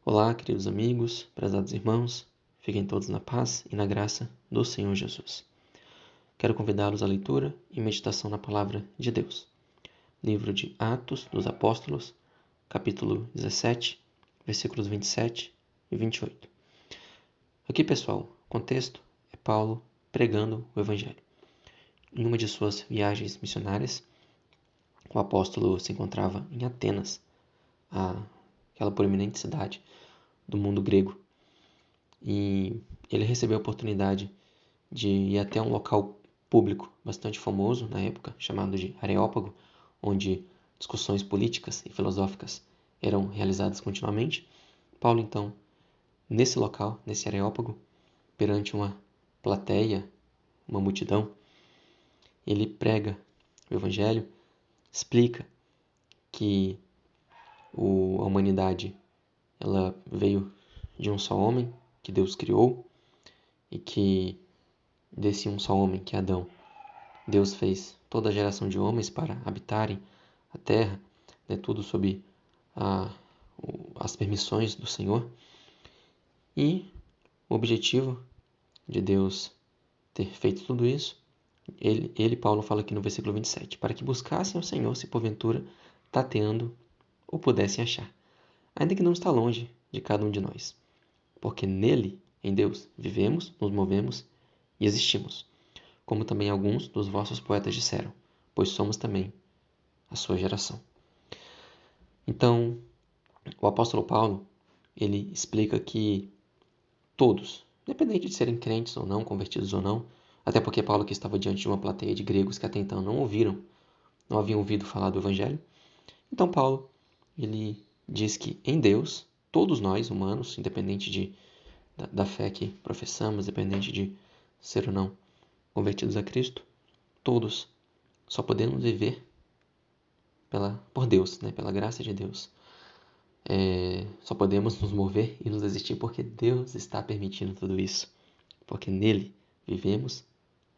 Olá, queridos amigos, prezados irmãos, fiquem todos na paz e na graça do Senhor Jesus. Quero convidá-los à leitura e meditação na Palavra de Deus. Livro de Atos dos Apóstolos, capítulo 17, versículos 27 e 28. Aqui, pessoal, o contexto é Paulo pregando o Evangelho. Em uma de suas viagens missionárias, o apóstolo se encontrava em Atenas, aquela proeminente cidade do mundo grego. E ele recebeu a oportunidade de ir até um local público bastante famoso na época, chamado de Areópago, onde discussões políticas e filosóficas eram realizadas continuamente. Paulo, então, nesse local, nesse Areópago, perante uma plateia, uma multidão, ele prega o Evangelho, explica que a humanidade ela veio de um só homem que Deus criou e que desse um só homem, que é Adão, Deus fez toda a geração de homens para habitarem a terra, tudo sob as permissões do Senhor. E o objetivo de Deus ter feito tudo isso, Paulo fala aqui no versículo 27, para que buscassem o Senhor se porventura tateando ou pudessem achar, ainda que não está longe de cada um de nós, porque nele, em Deus, vivemos, nos movemos e existimos, como também alguns dos vossos poetas disseram, pois somos também a sua geração. Então, o apóstolo Paulo, ele explica que todos, independente de serem crentes ou não, convertidos ou não, até porque Paulo aqui estava diante de uma plateia de gregos que até então não haviam ouvido falar do Evangelho. Então Paulo, ele diz que em Deus, todos nós, humanos, independente da fé que professamos, independente de ser ou não convertidos a Cristo, todos só podemos viver por Deus, pela graça de Deus. Só podemos nos mover e nos existir porque Deus está permitindo tudo isso. Porque nele vivemos,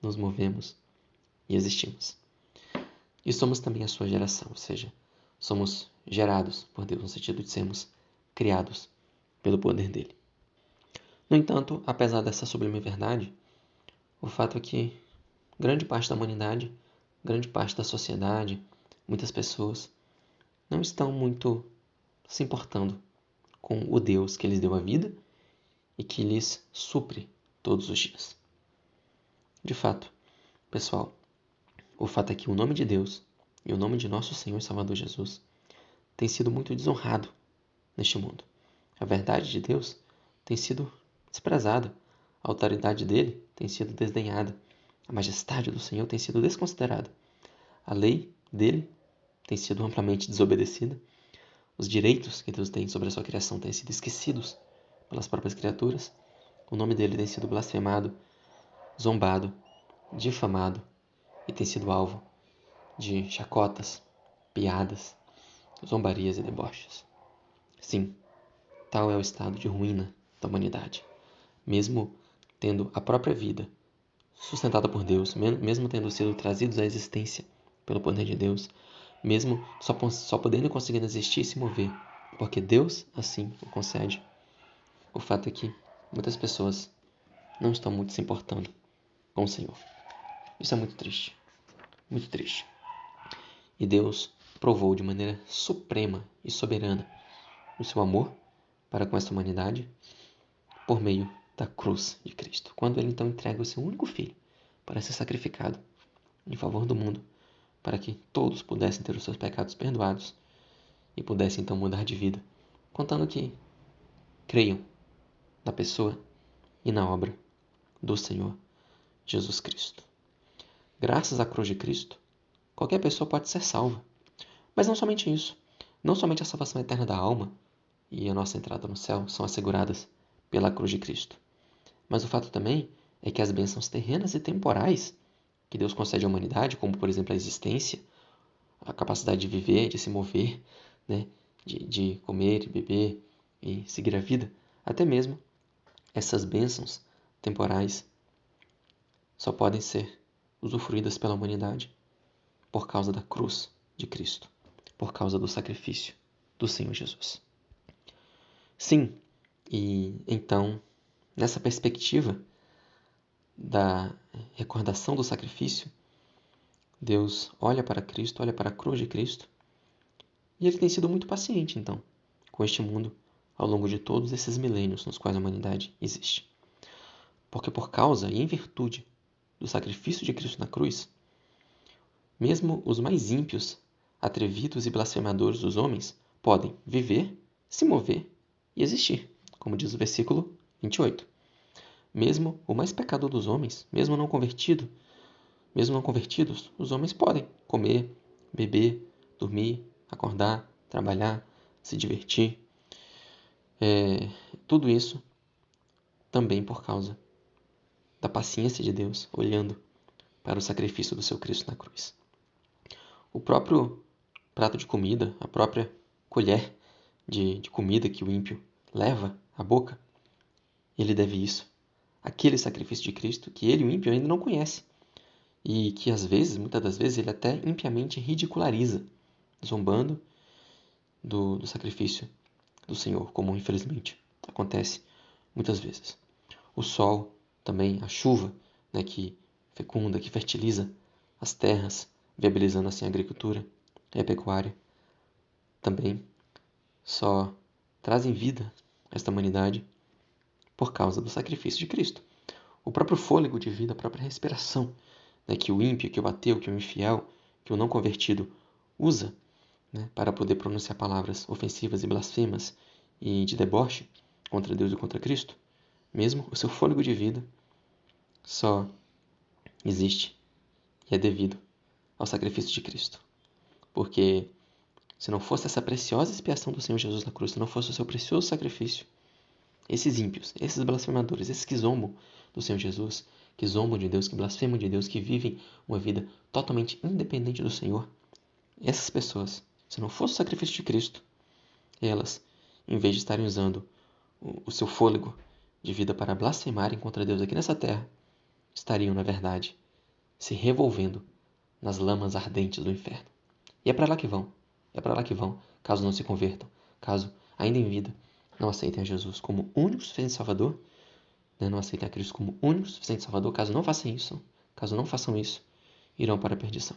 nos movemos e existimos. E somos também a sua geração, ou seja, somos gerados por Deus no sentido de sermos criados pelo poder dele. No entanto, apesar dessa sublime verdade, o fato é que grande parte da humanidade, grande parte da sociedade, muitas pessoas não estão muito se importando com o Deus que lhes deu a vida e que lhes supre todos os dias. De fato, pessoal, o fato é que o nome de Deus e o nome de nosso Senhor e Salvador Jesus tem sido muito desonrado neste mundo. A verdade de Deus tem sido desprezada, a autoridade dele tem sido desdenhada, a majestade do Senhor tem sido desconsiderada, a lei dele tem sido amplamente desobedecida, os direitos que Deus tem sobre a sua criação têm sido esquecidos pelas próprias criaturas, o nome dele tem sido blasfemado, zombado, difamado e tem sido alvo de chacotas, piadas, zombarias e deboches. Sim, tal é o estado de ruína da humanidade. Mesmo tendo a própria vida sustentada por Deus, mesmo tendo sido trazidos à existência pelo poder de Deus, mesmo só podendo e conseguindo existir e se mover, porque Deus assim o concede. O fato é que muitas pessoas não estão muito se importando com o Senhor. Isso é muito triste. Muito triste. E Deus provou de maneira suprema e soberana o seu amor para com esta humanidade por meio da cruz de Cristo. Quando ele então entrega o seu único filho para ser sacrificado em favor do mundo, para que todos pudessem ter os seus pecados perdoados e pudessem então mudar de vida, contando que creiam na pessoa e na obra do Senhor Jesus Cristo. Graças à cruz de Cristo, qualquer pessoa pode ser salva. Mas não somente isso. Não somente a salvação eterna da alma e a nossa entrada no céu são asseguradas pela cruz de Cristo. Mas o fato também é que as bênçãos terrenas e temporais que Deus concede à humanidade, como por exemplo a existência, a capacidade de viver, de se mover, de comer e beber e seguir a vida, até mesmo essas bênçãos temporais só podem ser usufruídas pela humanidade por causa da cruz de Cristo, por causa do sacrifício do Senhor Jesus. Sim, e então, nessa perspectiva da recordação do sacrifício, Deus olha para Cristo, olha para a cruz de Cristo, e ele tem sido muito paciente, então, com este mundo ao longo de todos esses milênios nos quais a humanidade existe. Porque por causa e em virtude do sacrifício de Cristo na cruz, mesmo os mais ímpios, atrevidos e blasfemadores dos homens podem viver, se mover e existir, como diz o versículo 28. Mesmo o mais pecador dos homens, mesmo não convertidos, os homens podem comer, beber, dormir, acordar, trabalhar, se divertir. Tudo isso também por causa da paciência de Deus, olhando para o sacrifício do seu Cristo na cruz. O próprio prato de comida, a própria colher de comida que o ímpio leva à boca, ele deve isso àquele sacrifício de Cristo que ele, o ímpio, ainda não conhece e que às vezes, muitas das vezes, ele até impiamente ridiculariza, zombando do sacrifício do Senhor, como infelizmente acontece muitas vezes. O sol, também a chuva, né, que fecunda, que fertiliza as terras, viabilizando assim a agricultura e a pecuária, também só trazem vida a esta humanidade por causa do sacrifício de Cristo. O próprio fôlego de vida, a própria respiração, né, que o ímpio, que o ateu, que o infiel, que o não convertido usa, né, para poder pronunciar palavras ofensivas e blasfemas e de deboche contra Deus e contra Cristo, mesmo o seu fôlego de vida só existe e é devido ao sacrifício de Cristo. Porque se não fosse essa preciosa expiação do Senhor Jesus na cruz, se não fosse o seu precioso sacrifício, esses ímpios, esses blasfemadores, esses que zombam do Senhor Jesus, que zombam de Deus, que blasfemam de Deus, que vivem uma vida totalmente independente do Senhor, essas pessoas, se não fosse o sacrifício de Cristo, elas, em vez de estarem usando o seu fôlego de vida para blasfemarem contra Deus aqui nessa terra, estariam, na verdade, se revolvendo nas lamas ardentes do inferno. E é para lá que vão. É para lá que vão, caso não se convertam, caso, ainda em vida, não aceitem a Jesus como único suficiente Salvador, né? Não aceitem a Cristo como único suficiente Salvador, caso não façam isso, irão para a perdição.